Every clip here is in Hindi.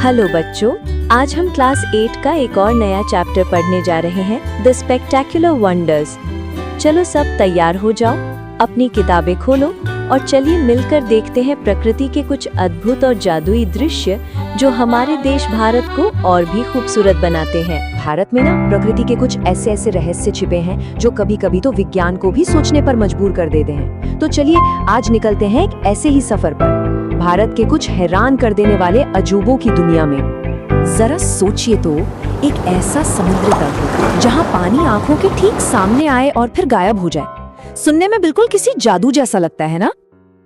हेलो बच्चों, आज हम क्लास 8 का एक और नया चैप्टर पढ़ने जा रहे हैं, द स्पेक्टेक्युलर वंडर्स। चलो सब तैयार हो जाओ, अपनी किताबें खोलो और चलिए मिलकर देखते हैं प्रकृति के कुछ अद्भुत और जादुई दृश्य जो हमारे देश भारत को और भी खूबसूरत बनाते हैं। भारत में ना प्रकृति के कुछ ऐसे ऐसे रहस्य छिपे हैं जो कभी कभी तो विज्ञान को भी सोचने पर मजबूर कर देते हैं। तो चलिए आज निकलते हैं एक ऐसे ही सफर पर, भारत के कुछ हैरान कर देने वाले अजूबों की दुनिया में। जरा सोचिए तो, एक ऐसा समुद्र तट जहाँ पानी आंखों के ठीक सामने आए और फिर गायब हो जाए। सुनने में बिल्कुल किसी जादू जैसा लगता है ना।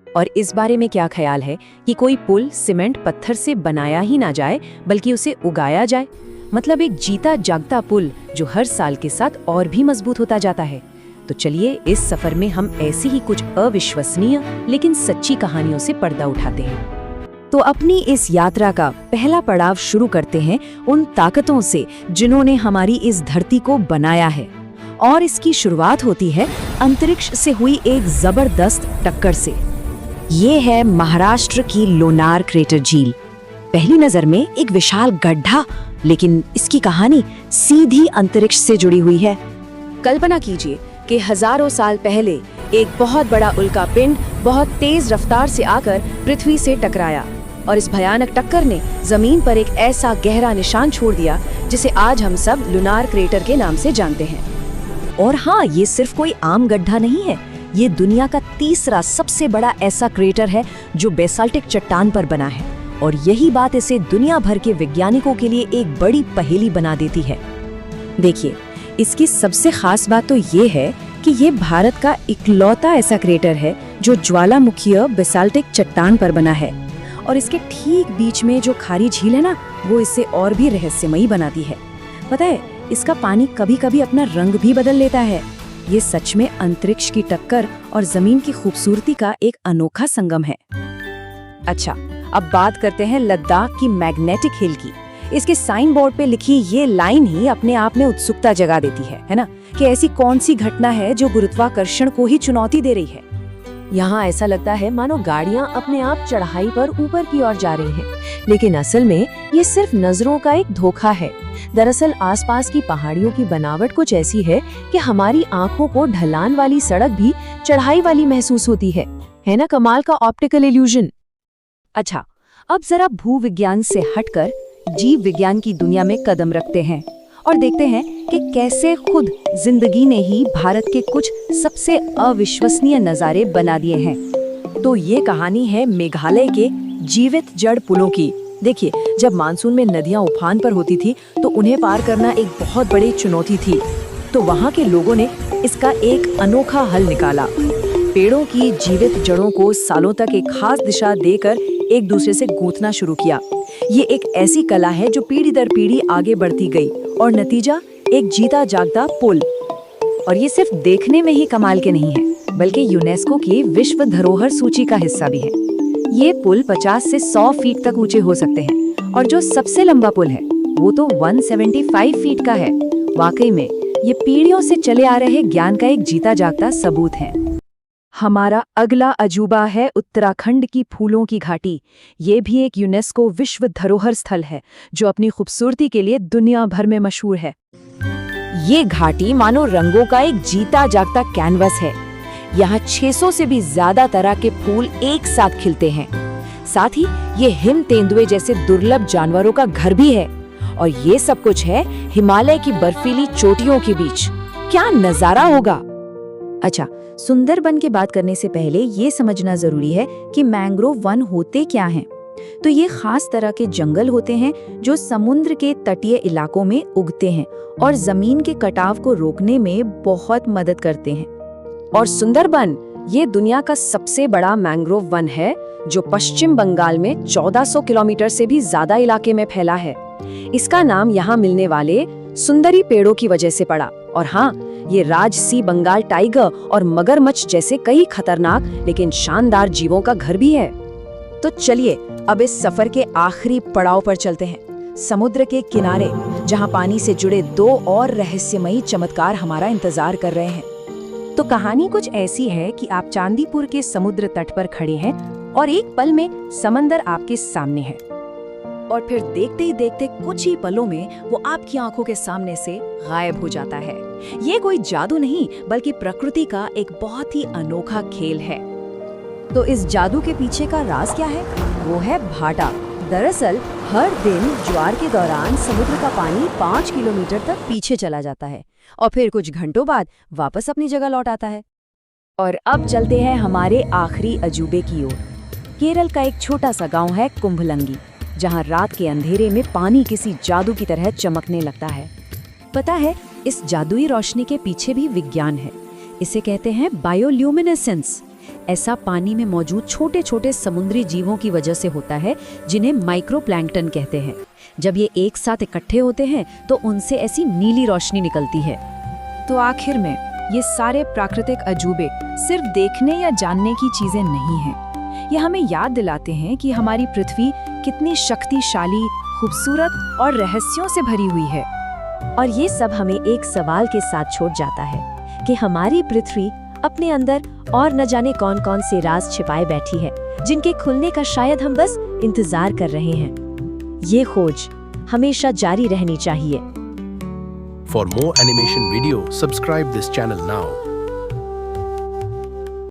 और इस बारे में क्या ख्याल है कि कोई पुल सीमेंट पत्थर से बनाया ही ना जाए बल्कि उसे उगाया जाए, मतलब एक जीता जागता पुल जो हर साल के साथ और भी मजबूत होता जाता है। तो चलिए इस सफर में हम ऐसी ही कुछ अविश्वसनीय लेकिन सच्ची कहानियों से पर्दा उठाते हैं। तो अपनी इस यात्रा का पहला पड़ाव शुरू करते हैं उन ताकतों से जिन्होंने हमारी इस धरती को बनाया है। और इसकी शुरुआत होती है अंतरिक्ष से हुई एक जबरदस्त टक्कर से। ये है महाराष्ट्र की लोनार क्रेटर झील। पहली नजर में एक विशाल गड्ढा, लेकिन इसकी कहानी सीधी अंतरिक्ष से जुड़ी हुई है। कल्पना कीजिए कि हजारों साल पहले एक बहुत बड़ा उल्कापिंड बहुत तेज रफ्तार से आकर पृथ्वी से टकराया और इस भयानक टक्कर ने जमीन पर एक ऐसा गहरा निशान छोड़ दिया जिसे आज हम सब लूनार क्रेटर के नाम से जानते हैं। और हाँ, ये सिर्फ कोई आम गड्ढा नहीं है, ये दुनिया का तीसरा सबसे बड़ा ऐसा क्रेटर है जो बेसाल्टिक चट्टान पर बना है। और यही बात इसे दुनिया भर के वैज्ञानिकों के लिए एक बड़ी पहेली बना देती है। देखिए, इसकी सबसे खास बात तो ये है कि ये भारत का इकलौता ऐसा क्रेटर है जो ज्वालामुखीय बेसाल्टिक चट्टान पर बना है। और इसके ठीक बीच में जो खारी झील है ना, वो इसे और भी रहस्यमयी बनाती है। पता है, इसका पानी कभी कभी अपना रंग भी बदल लेता है। ये सच में अंतरिक्ष की टक्कर और जमीन की खूबसूरती का एक अनोखा संगम है। अच्छा, अब बात करते हैं लद्दाख की मैग्नेटिक हिल की। इसके साइन बोर्ड पे लिखी ये लाइन ही अपने आप में उत्सुकता जगा देती है ना, कि ऐसी कौन सी घटना है जो गुरुत्वाकर्षण को ही चुनौती दे रही है। यहाँ ऐसा लगता है मानो गाड़ियाँ अपने आप चढ़ाई पर ऊपर की ओर जा रही हैं, लेकिन असल में ये सिर्फ नजरों का एक धोखा है। दरअसल आसपास की पहाड़ियों की बनावट कुछ ऐसी है कि हमारी आंखों को ढलान वाली सड़क भी चढ़ाई वाली महसूस होती है ना। कमाल का ऑप्टिकल इल्यूजन। अच्छा, अब जरा भूविज्ञान से हटकर जीव विज्ञान की दुनिया में कदम रखते हैं और देखते हैं कि कैसे खुद जिंदगी ने ही भारत के कुछ सबसे अविश्वसनीय नज़ारे बना दिए हैं। तो ये कहानी है मेघालय के जीवित जड़ पुलों की। देखिए, जब मानसून में नदियां उफान पर होती थी तो उन्हें पार करना एक बहुत बड़ी चुनौती थी। तो वहाँ के लोगों ने इसका एक अनोखा हल निकाला। पेड़ों की जीवित जड़ों को सालों तक एक खास दिशा देकर एक दूसरे से गूंथना शुरू किया। ये एक ऐसी कला है जो पीढ़ी दर पीढ़ी आगे बढ़ती गई और नतीजा एक जीता जागता पुल। और ये सिर्फ देखने में ही कमाल के नहीं है, बल्कि यूनेस्को की विश्व धरोहर सूची का हिस्सा भी है। ये पुल 50 से 100 फीट तक ऊंचे हो सकते हैं और जो सबसे लंबा पुल है वो तो 175 फीट का है। वाकई में ये पीढ़ियों से चले आ रहे ज्ञान का एक जीता जागता सबूत है। हमारा अगला अजूबा है उत्तराखंड की फूलों की घाटी। ये भी एक यूनेस्को विश्व धरोहर स्थल है जो अपनी खूबसूरती के लिए दुनिया भर में मशहूर है। ये घाटी मानो रंगों का एक जीता जागता कैनवस है। यहाँ 600 से भी ज्यादा तरह के फूल एक साथ खिलते हैं। साथ ही ये हिम तेंदुए जैसे दुर्लभ जानवरों का घर भी है। और ये सब कुछ है हिमालय की बर्फीली चोटियों के बीच। क्या नजारा होगा। अच्छा, सुंदरबन की बात करने से पहले ये समझना जरूरी है कि मैंग्रोव वन होते क्या हैं। तो ये खास तरह के जंगल होते हैं जो समुद्र के तटीय इलाकों में उगते हैं और जमीन के कटाव को रोकने में बहुत मदद करते हैं। और सुंदरबन ये दुनिया का सबसे बड़ा मैंग्रोव वन है जो पश्चिम बंगाल में 1400 किलोमीटर से भी ज्यादा इलाके में फैला है। इसका नाम यहाँ मिलने वाले सुंदरी पेड़ों की वजह से पड़ा। और हाँ, ये राजसी बंगाल टाइगर और मगरमच्छ जैसे कई खतरनाक लेकिन शानदार जीवों का घर भी है। तो चलिए अब इस सफर के आखिरी पड़ाव पर चलते हैं, समुद्र के किनारे, जहां पानी से जुड़े 2 और रहस्यमयी चमत्कार हमारा इंतजार कर रहे हैं। तो कहानी कुछ ऐसी है कि आप चांदीपुर के समुद्र तट पर खड़े हैं और एक पल में समंदर आपके सामने है। और फिर देखते ही देखते कुछ ही पलों में वो आपकी आंखों के सामने से गायब हो जाता है। ये कोई जादू नहीं, बल्कि प्रकृति का एक बहुत ही अनोखा खेल है। तो इस जादू के पीछे का राज क्या है? वो है भाटा। दरअसल हर दिन ज्वार के दौरान समुद्र का पानी 5 किलोमीटर तक पीछे चला जाता है और फिर कुछ घंटों बाद वापस अपनी जगह लौट आता है। और अब चलते हैं हमारे आखिरी अजूबे की ओर। केरल का एक छोटा सा गांव है कुंभलंगी, जहां रात के अंधेरे में पानी किसी जादू की तरह चमकने लगता है। पता है, इस जादुई रोशनी के पीछे भी विज्ञान है। इसे कहते हैं बायोल्यूमिनेसेंस। ऐसा पानी में मौजूद छोटे छोटे समुद्री जीवों की वजह से होता है, जिन्हें माइक्रोप्लैंक्टन कहते हैं। जब ये एक साथ इकट्ठे होते हैं तो उनसे ऐसी नीली रोशनी निकलती है। तो आखिर में ये सारे प्राकृतिक अजूबे सिर्फ देखने या जानने की चीजें नहीं हैं। ये हमें याद दिलाते हैं कि हमारी पृथ्वी कितनी शक्तिशाली, खूबसूरत और रहस्यों से भरी हुई है। और ये सब हमें एक सवाल के साथ छोड़ जाता है कि हमारी पृथ्वी अपने अंदर और न जाने कौन कौन से राज छिपाए बैठी है, जिनके खुलने का शायद हम बस इंतजार कर रहे हैं। ये खोज हमेशा जारी रहनी चाहिए। For more animation video, subscribe this channel now.